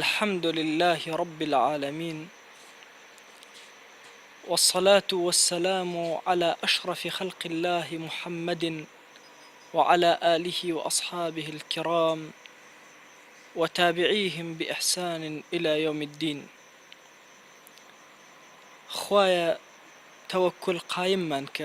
الحمد لله رب العالمين، والصلاة والسلام على أشرف خلق الله محمد وعلى آله وأصحابه الكرام وتابعيهم بإحسان إلى يوم الدين. خوايا توكل قايم منك،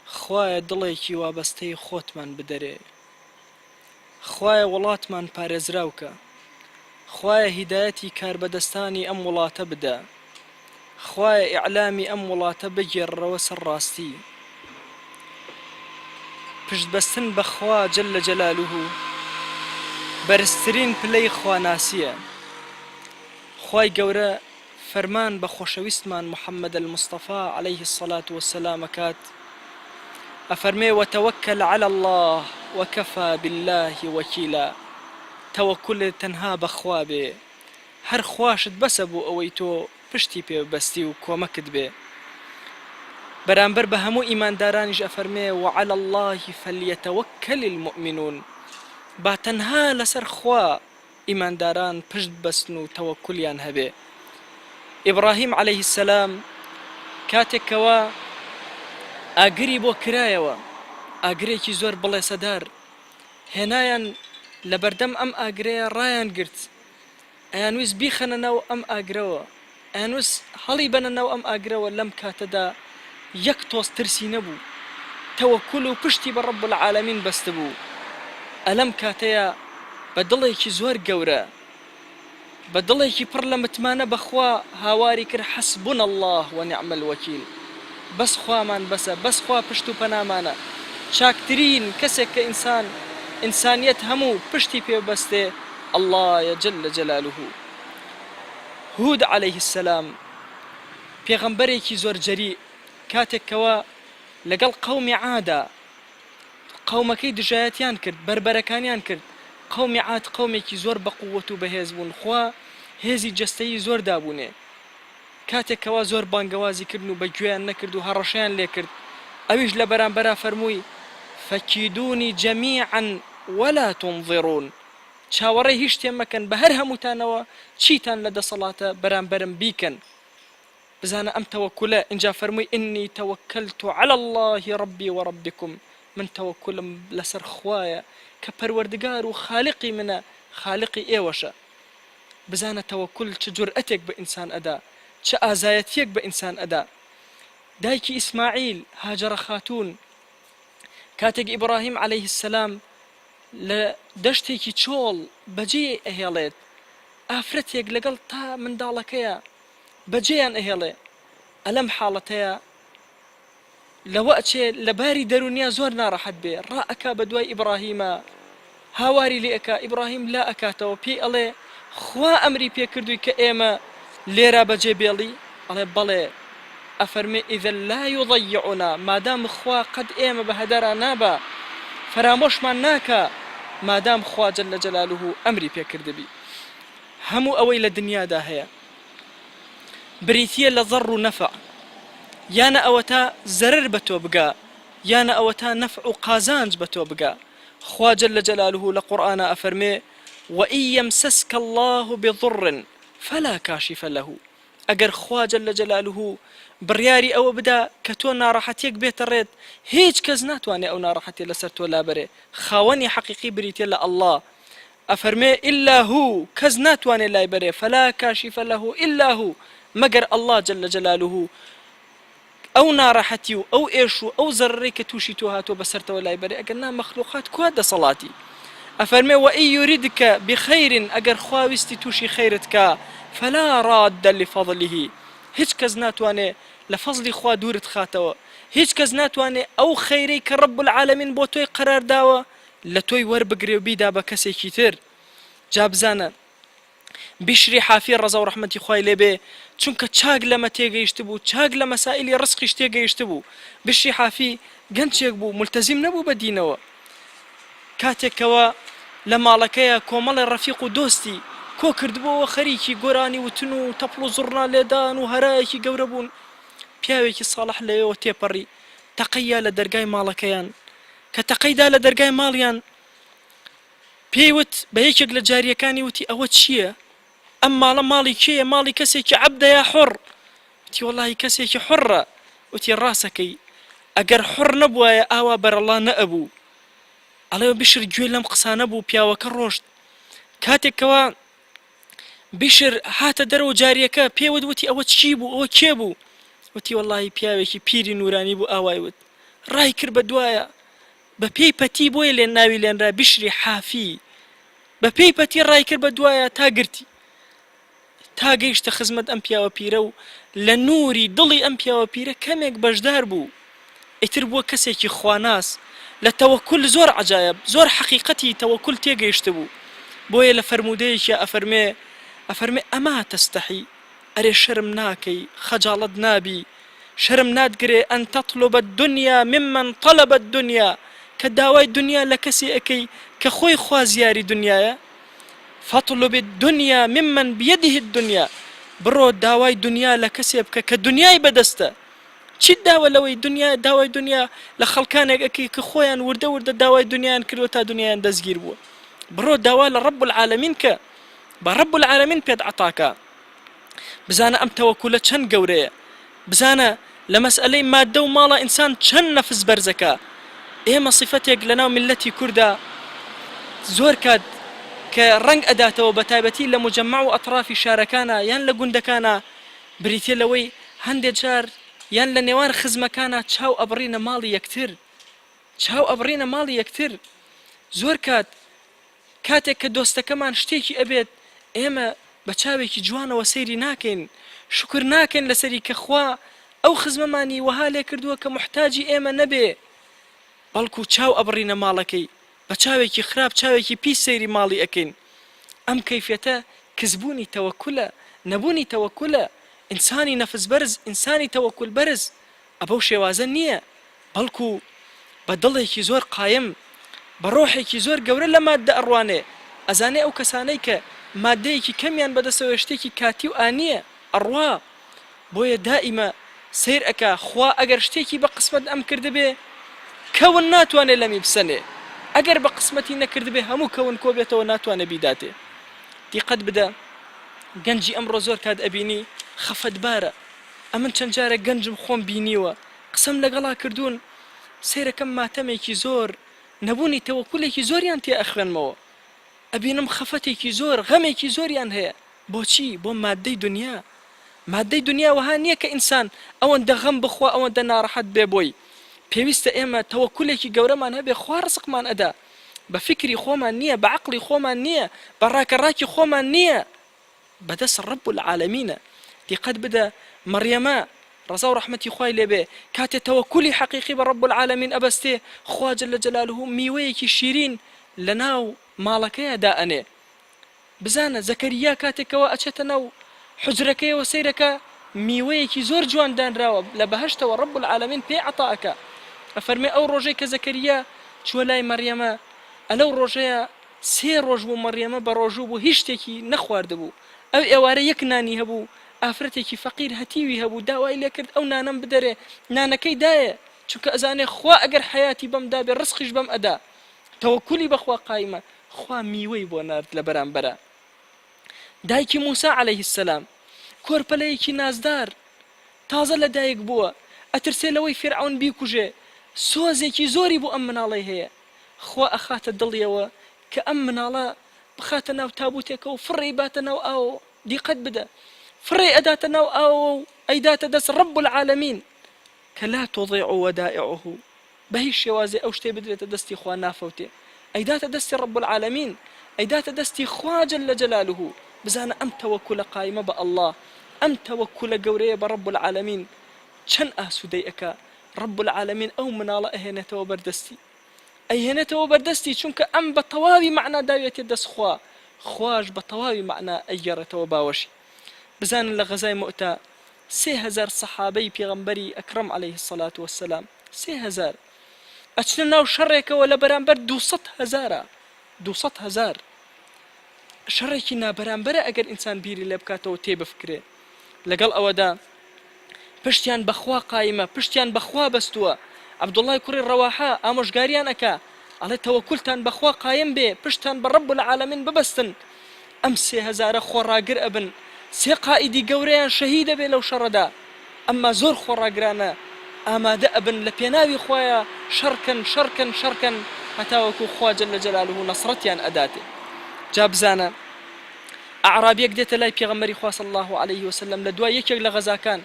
خوايا دڵێکی وابەستەی خۆتمان بدەرێ، خوايا وڵاتمان پارێزراوکە، خوايا هیدایەتی کاربەدەستانی ئەم وڵاتە بدە، خوايا ئیعلامی ئەم وڵاتە بگێڕەوە سەر ڕاستی. پشتبەستن بەخوا جەلە جەلالوه بەرزترین پلەی خواناسیە. خوای گەورە فەرمان بە خۆشەویستمان محەممەد المستەفا عليه الصلاة والسلام کات، ئەفەرمێ وتوکل على الله وكفى بالله وكيلا. توكل تەنها بەخوا بێ، هەر خواشت بەسە بوو ئەوەی تۆ پشتی پێ بەستی و کۆمەکت بێ. بەرامبەر بە هەموو ئیماندارانیش ئەفەرمێ وعلى الله فليتوكل المؤمنون. با تەنها لەسەر خوا ئیمانداران پشت بەستن و تەوەکولیان هەبێ. ئیبراهیم عليه السلام کاتێکەوە ئاگری بۆ کرایەوە، ئاگرێکی زۆر بڵێسەدار، هێنایان لە بەردەم ئەم ئاگرەیە ڕایان گرت، ئەیانویست بیخەنە ناو ئەم ئاگرەوە، ئەیانویست هەڵی بەنە ناو ئەم ئاگرەوە. لەم کاتەدا یەک تۆز ترسی نەبوو، تەوەکل و پشتی بە ڕەب العالەمین بەستە بوو. ئەلەم کاتەیە بە دڵێکی زۆر گەورە، بە دڵێکی پڕ لە متمانە بەخوا هاواری کرد حەسبونا الله ونعم الوەکیل. بەس خوامان بەسە، بەس خوا پشت و پەنامانە. چاکترین کەسێک کە ئینسانیەت هەموو پشتی پێ بەستێ الله جل جلاله. هود عليه السلام پێغەمبەرێکی زۆر جەری، کاتێکەوە لەگەڵ قەومی عادا، قەومەکەی دژایەتیان کرد، بربەرەکانیان کرد. قەومی عاد قەومێکی زۆر بەقووەت و بەهێز بوون، خوا هێزی جەستەیی زۆر دابوونێ. کاتێکەوە زۆر بانگەوازی کردن و بەگوێیان نەکرد و هەڕەشەیان لێ کرد، ئەویش لە بەرامبەرا فەرمووی فەکیدونی جەمیعا ولا تنظرون. چاوەڕێی هیچ شتێ مەکەن، بە هەر هەمووتانەوە چیتان لە دەسەڵاتە بەرامبەرم بیکەن. بزانە ئەم تەوەکولە اینجا فەرمووی ئینی تەوەکەلت على الله ربي وربكم. من تەوەکولم لەسەر خوایە کە پەروەردگار و خالقی منە، خالقی ئێوەشە. بزانە تەوەکل چ جورئەتێک بە ئینسان ئەدا، چ ئازایەتیەک بە ئینسان ئەدا. دایکی ئیسماعیل هاجرە خاتون کاتێک ئیبراهیم عليه السلام لە دەشتێکی چۆڵ بەجێ ئەهێڵێت، ئافرەتێک لەگەڵ تا منداڵەکەیە بەجێیان ئەهێڵێ. ئەلەم حاڵەتەیە لەوە ئەچێ لە باری دەرونیا زۆر ناڕەحەت بێ، ڕائەکا بە دوای ئیبراهیمە، هاواری لێ ئەکا. ئیبراهیم لا ئەکاتەوە، پێی ئەڵێ خوا ئەمری پێ کردووی کە ئێمە لێرە بەجێ بێڵی؟ ئەڵێ بەڵێ. ئەفەرمێ ئیذە لا یضەیعنا، مادام خوا قەد ئێمە بە هەدارا نابە، فەرامۆشمان ناکە، مادام خوا جەلە جەلالوه ئەمری پێ کردبی. هەموو ئەوەی لە دنیادا هەیە بریتیە لە ضەڕ و نەفع، یانە ئەوە تا زەرر بە تۆ بگا، یانە ئەوە تا نەفع و قازانج بە تۆ بگا. خوا جەلە جەلالوه لە قورئانە ئەفەرمێ وئن یەمسەسکە الله بضر فلا کاشف له. ئەگەر خوا جەلە جەلالوه بڕیاری ئەوە بدا کە تۆ ناڕەحەتیەک بێتە ڕێت، هیچ کەس ناتوانێت ئەو ناڕەحەتی لەسەر تۆ لابەرێ. خاوەنی حەقیقی بریتێ لە الله. ئەفەرمێ ئیلا هو، کەس ناتوانێت لای بەرێ، فلا کاشف له ئیلا هو، مەگەر الله جەلە جەلالوه ئەو ناڕەحەتی و ئەو ئێش و ئەو زەرڕەی کە تووشی تۆ هاتۆ بەسەرتەوە لای بەرێ. ئەگەر نا مەخلوقات کوا دەسەڵاتی. ئەفەرمێ وئن یوریدکە بخەیر، ئەگەر خوا ویستی تووشی خەیرت کە فلا راد لفضله، هیچ کەس ناتوانێت لە فەزلی خوا دوورت خاتەوە، هیچ کەس ناتوانێت ئەو خەیرەی کە ڕەب العالەمین بۆ تۆی قەرار داوە لە تۆی وەربگرێ و بیدا بە کەسێکی تر. جا بزانە بیشری حافی ڕەزا و ڕەحمەتی خوای لێبێ، چونکە چاک لەمە تێگەیشت بوو، چاک لە مەسائلی ڕزقیش تێگەیشت بوو. بیشری حافی گەنجێک بوو، ملتەزیم نەبوو بە دینەوە. کاتێکەوە لە ماڵەکەیە کۆمەڵی ڕەفیق و دۆستی کۆ کردبووەوە، خەریکی گۆرانی وتن و تەپڵ و زوڕنا لێدان و هەرایەکی گەورە بوون. پیاوێکی ساڵح لەوێەوە تێپەڕی، تەقەیە لە دەرگای ماڵەکەیان، کە تەقەیدا لە دەرگای ماڵیان پێیوت بە یەکێک لە جاریەکانی وتی ئەوە چییە؟ ئەم ماڵە ماڵی کێیە؟ ماڵی کەسێکی عەبدە یا حڕ؟ وتی وەڵڵاهی کەسێکی حڕە. وتی ڕاستەکەی، ئەگەر حڕ نەبوایە ئاوا بەرەڵا نەئەبوو. ئەڵێ بشر گوێ لەم قسانە بوو. پیاوەکە ڕۆشت. کاتێکەوە بشر هاتە دەرەوە جاریەکە پێوت وتی ئەوە چی بوو؟ ئەوە کێ بوو؟ وتی وەڵڵاهی پیاوێکی پیری نورانی بوو. ئاوای وت ڕای کرد بە دوایە، بە پێی پەتی بۆیە لێن ناوی لێنرا بشری حافی. بە پێی پەتی ڕای کرد بە دوایە تا گرتی، تا گەیشتە خزمەت ئەم پیاوە پیرە و لە نووری دڵی ئەم پیاوە پیرە کەمێک بەشدار بوو. ئیتر بووە کەسێکی خواناس. لە تەوەکل زۆر عەجایب، زۆر حەقیقەتی تەوەکل تێگەیشتە بوو. بۆیە لە فەرمودەیەکی ئەفەرمێ ئەما تەستەحی، ئەرێ شەرم ناکەی، خەجاڵت نابی، شەرم نادگرێ ئەن تەطلب الدنیا ممن طلب الدنیا، کە داوای دنیا لە کەسی ئەەکەی کە خۆی خوازیاری دنیاە. فەطلب الدنیا ممن بيده الدنیا، بڕۆ داوای دنیا لە کەسێ بکە کە دنیای بەدەستە. چیت داوە لەوەی دنیا؟ داوای دنیا لە خەڵکانێک ئەەکەی کە خۆیان وردە وردە داوای دنیایان کردوە تا دنیایان دەستگیر بووە. بڕۆ داوا لە ڕەب العالەمین کە، بە ڕەب العالەمین پێت عەتاکە. بزانە ئەم تەوەکولە چەند گەورەیە، بزانە لە مەسئلەی مادە و ماڵە ئینسان چەند نەفس بەرزەکە. ئێمە صیفەتێک لەناو میلەتی کووردا زۆر کات کە ڕەنگ ئەداتەوە بە تایبەتی لە مجەمع و ئەطرافی شارەکانە یان لە گوندەکانە بریتێ لەوەی هەندێک جار یان لە نێوان خزمەکانە چاو ئەبڕینە ماڵی یەکتر، چاو ئەبڕینە ماڵی یەکتر. زۆر کاتێک کە دۆستەکەمان شتێکی ئەبێت ئێمە بە چاوێکی جوانەوە سەیری ناکەین، شکر ناکەین لەسەری کە خوا ئەو خزمەمانی وەها لێ کردووە کە محتاجی ئێمە نەبێ، بەڵکو چاو ئەبڕینە ماڵەکەی بە چاوێکی خراپ، چاوێکی پیس سەیری ماڵی ئەکەین. ئەم کەیفێتە کەسبوونی تەوەکولە، نەبوونی تەوەکولە. ئینسانی نەفس بەرز، ئینسانی تەوەکول بەرز ئەبەو شێوازە نییە، بەڵکو بە دڵێکی زۆر قایم، بە ڕۆحێکی زۆر گەورە لە مادە ئەڕوانێ. ئەزانێ ئەو کەسانەی کە مادەیەکی کەمیان بەدەستەوە شتێکی کاتی و ئانیە ئەڕوا، بۆیە دائیمە سیر ئەکا خوا ئەگەر شتێکی بە قسمت ئەم کردبێ کەون ناتوانێت لەمی بسەنێ، ئەگەر بە قسمەتی نەکردبێ هەموو کەون کۆ بێتەوە ناتوانێت بیداتێ. دیقەت بدە، گەنجی ئەمڕۆ زۆر کات ئەبینی خەفەتبارە. ئەمن چەند جارە گەنجم خۆم بینیوە قسەم لەگەڵا کردوون، سیرەکەم ماتەمێکی زۆر، نەبوونی تەوەکولێکی زۆریان تێ ئەخوێنمەوە. ئەبینم خەفەتێکی زۆر، غەمێکی زۆریان هەیە. بۆچی؟ بۆ مادەی دنیا. مادەی دنیا وەها نییە کە ئینسان ئەوەندە غەم بخوا، ئەوەندە ناڕەحەت بێ. بۆی پێویستە ئێمە تەوەکولێکی گەورەمان هەبێ، خوا ڕزقمان ئەدا. بە فکری خۆمان نییە، بە عەقڵی خۆمان نییە، بە ڕاکەڕاکی خۆمان نییە، بەدەست ڕەب العالەمینە. دیقەت بدە، مەریەمە ڕەزا و ڕەحمەتی خوای لێبێ کاتێ تەوەکولی حەقیقی بە ڕەب العالەمین ئەبەستێ، خوا جەلە جەلالوه میوەیەکی شیرین لە ناو ماڵەکەیە دائەنێ. بزانە زەکەریا کاتێکەوە ئەچێتە ناو حجرەکەیەوە سەیرەکە، میوەیەکی زۆر جوان دانراوە لە بەهەشتەوە، ڕەب العالەمین پێی عەتاکە. ئەفەرمێ ئەو ڕۆژەی کە زەکەریا چووە لای مەریەمە، ئەلەو ڕۆژەیە 3 ڕۆژ بوو مەریەمە بە ڕۆژوو بوو، هیچ شتێکی نەخواردبوو. ئەو ئێوارە یەک نانی هەبوو، ئافرەتێکی فەقیر هەتیوی هەبوو، داوای لێ کرد ئەو نانەم بدەرێ، نانەکەی دایە، چونکە ئەزانێ خوا ئەگەر حەیاتی بەمدا بێ ڕزقیش بەم ئەدا. تەوەکولی بەخوا قایمە، خوا میوەی بۆ نارد لە بەرامبەرە. دایکی موسا عەلەیه السەلام کۆرپەلەیەکی نازدار تازە لە دایک بووە، ئەترسێ لەوەی فیرعەون بیکوژێ، سۆزێکی زۆری بۆ ئەم مناڵەی هەیە. خوا ئەخاتە دڵیەوە کە ئەم مناڵە بخاتە ناو تابوتێکە و فڕی باتە ناو ئاوە. دیقەت بدە، فڕی ئەداتە ناو ئاوە و ئەیداتە دەست ڕەب العالەمین کە لا تضیع وەدائعه، بە هیچ شێوازێ ئەو شتێ بدرێتە دەستی خوا نافەوتێ، ئەیداتە دەستی ڕەب العالەمین، ئەیداتە دەستی خوا جەلە جەلالوه. بزانە ئەم تەوەکولە قایمە بە ئەڵڵا، ئەم تەوەکولە گەورەیە بە ڕەب العالەمین چەند ئاسوودەی ئەکا. ڕەب العالەمین ئەو مناڵە ئەهێنێتەوە بەردەستی، ئەیهێنێتەوە بەردەستی، چونکە ئەم بە تەواوی مەعنا داوێتێ دەست خوا، خواش بە تەواوی مەعنا ئەیگەڕێتەوە باوەشی. بزانن لە غەزای مؤتە 3000 سەحابەی پێغەمبەری ئەکرەم عەلەیه السەلات وەسەلام 3000 ئەچنە ناو شەڕێکەوە لە بەرامبەر 200,000 شەڕێکی نابەرامبەرە ئەگەر ئینسان بیری لێ بکاتەوە تێبفکرێ. لەگەڵ ئەوەدا پشتیان بەخوا قایمە، پشتیان بەخوا بەستووە. عەبدوڵڵای کوڕی ڕەواحە ئامۆژگاریان ئەکا، ئەڵێ تەوەکولتان بەخوا قایم بێ، پشتان بە ڕەب العالەمین ببەستن. ئەم 3000 خۆڕاگر ئەبن 3 قائیدی گەورەیان شەهید دەبێت لەو شەڕەدا ئەمما زۆر خۆڕاگرانە ئامادە ئەبن لە پێناوی خۆیان شەڕکەن هەتاوەکو خوا جەل جەلالوه نەسرەتیان ئەداتێ. جا بزانە ئەعرابیەک دێتە لای پێغەمبەری خوا صلی الله عليه وسلم لە دوای یەکێک لە غەزاکان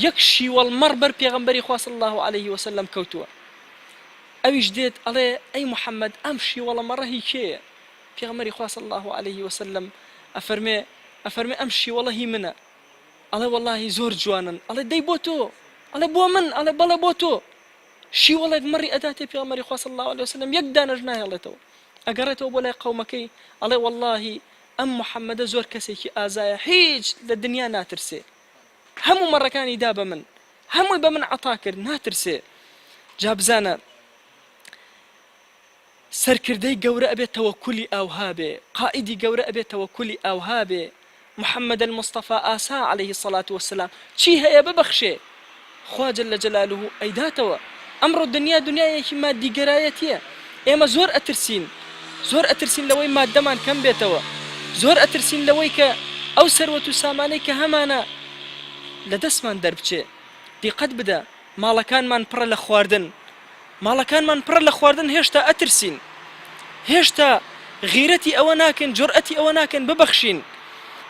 یەک شیوەڵمەڕ بەر پێغەمبەری خوا صلی الله عليه وسلم کەوتووە. ئەویش دێت ئەڵێ ئەی محەممەد ئەم شیوەڵە مەڕە هی کێیە؟ پێغەمبەری خوا صلی الله عليه وسلم ئەفەرمێ ئەم شیوەڵە هی منە. ئەڵێ وەڵڵاهی زۆر جوانن. ئەڵێ دەی بۆ تۆ؟ ئەڵێ بۆ من؟ ئەڵێ بەڵێ بۆ تۆ. شیوەڵێک مەڕی ئەداتێ پێغەمبەری خوا صلی الله عليه وسلم یەک دانەش ناهێڵێتەوە. ئەگەڕێتەوە بۆ لای قەومەکەی ئەڵێ وەڵڵاهی ئەم محەممەدە زۆر کەسێکی ئازایە هیچ لە دنیا ناترسێ. هەموو مەڕەکانی دا بە من، هەمووی بە من عەتا کرد ناترسێ. جا بزانە سەرکردەی گەورە ئەبێت تەوەکولی ئاوها بێ، قائیدی گەورە ئەبێت تەوەکولی ئاوها بێ. محەممەد المستەفا ئاسا عليه الصلاة والسلام چی هەیە ببەخشێ خوا جەل جەلالوه ئەیداتەوە. ئەمڕۆ دنیایەکی مادیگەرایەتیە. ئێمە زۆر ئەترسین لەوەی مادەمان کەم بێتەوە، زۆر ئەترسین لەوەی کە ئەو سەروەت و سامانەی کە هەمانە لە دەستمان دەربچێ. دیقەت بدە ماڵەکانمان پڕە لە خواردن هێشتا ئەترسین، هێشتا غیرەتی ئەوە ناکەن، جورئەتی ئەوە ناکەن ببەخشین.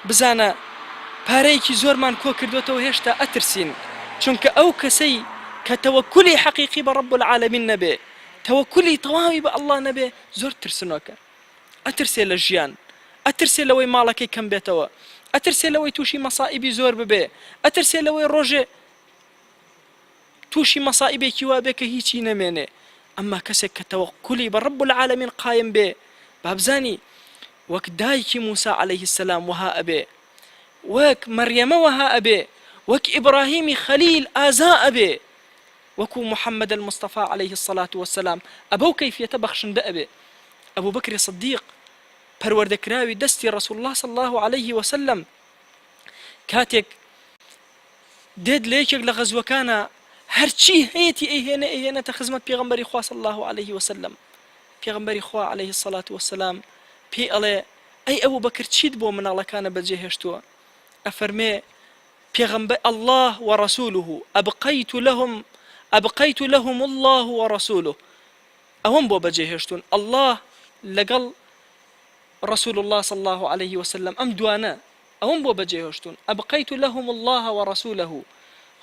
بزانە پارەیەکی زۆرمان کۆ کردوێتەوە هێشتا ئەترسین، چونکە ئەو کەسەی کە تەوەکولی حەقیقی بە ڕەب العالەمین نەبێ، تەوەکولی تەواوی بە ئەڵڵا نەبێ زۆر ترسنۆکە. ئەترسێ لە ژیان، ئەترسێ لەوەی ماڵەکەی کەم بێتەوە، ئەترسێ لەوەی تووشی مەسائیبی زۆر ببێ، ئەترسێ لەوەی ڕۆژێ تووشی مەسائیبێکی وا بێ کە هیچی نەمێنێ. ئەمما کەسێک کە تەوەکولی بە ڕەب العالەمین قایم بێ بابزانی وەک دایکی موسا عليه السلام وها ئەبێ، وەک مەریەمە وها ئەبێ، وەک ئیبراهیمی خەلیل ئازا ئەبێ، وەکو محەممەد المستەفا عليه الصلاة والسلام ئەبەو کەیفیەتە بەخشندە ئەبێ. ئەبوو بەکری صدیق پەروەردەکراوی دەستی ڕەسوول الله صلی الله عليه وسلم کاتێک دێت لە یەکێک لە غەزوەکانە هەرچی هەیەی ئەیهێنێتە خزمەت پێغەمبەری خوا صلی الله عليه وسلم. پێغەمبەری خوا عليه الصلاة والسلام پێی ئەڵێ ئەی ئەبوو بەکر چیت بۆ مناڵەکانە بەجێهێشتووە؟ ئەفەرمێ پێغەمبەر الله ورسوله أبقيت لهم الله ورسوله. ئەوەم بۆ بەجێهێشتون الله لەگەڵ رسول الله صلى الله عليه وسلم ئەم دوانە ئەوەم بۆ بەجێهێشتون. أبقيت لهم الله ورسوله،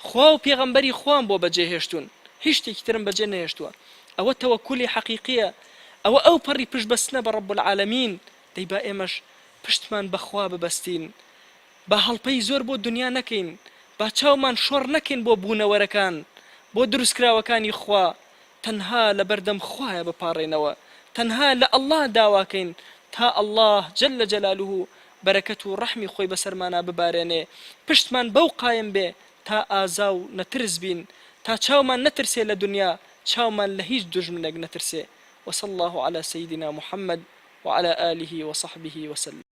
خوا و پێغەمبەری خوام بۆ بەجێهێشتون، هیچ شتێکی ترم بەجێ نەهێشتووە. ئەوە تەوەکولی حەقیقیە، ئەوە ئەو پەڕی پشت بەستنە بە ڕەب العالەمین. دەی با ئێمەش پشتمان بەخوا ببەستین، با هەڵپەی زۆر بۆ دنیا نەکەین، با چاومان شۆڕ نەکەین بۆ بوونەوەرەکان، بۆ دروستکراوەکانی خوا. تەنها لە بەردەم خوایە بپاڕێنەوە، تەنها لە ئەڵڵا داواکەین تا ئەڵڵاه جەل جەلالوه بەرەکەت و ڕەحمی خۆی بەسەرمانە ببارێنێ. پشتمان بەو قایم بێ تا ئازا و نەترس بین، تا چاومان نەترسێ لە دنیا، چاومان لە هیچ دژمنێک نەترسێ. وصلى الله على سيدنا محمد وعلى آله وصحبه وسلم.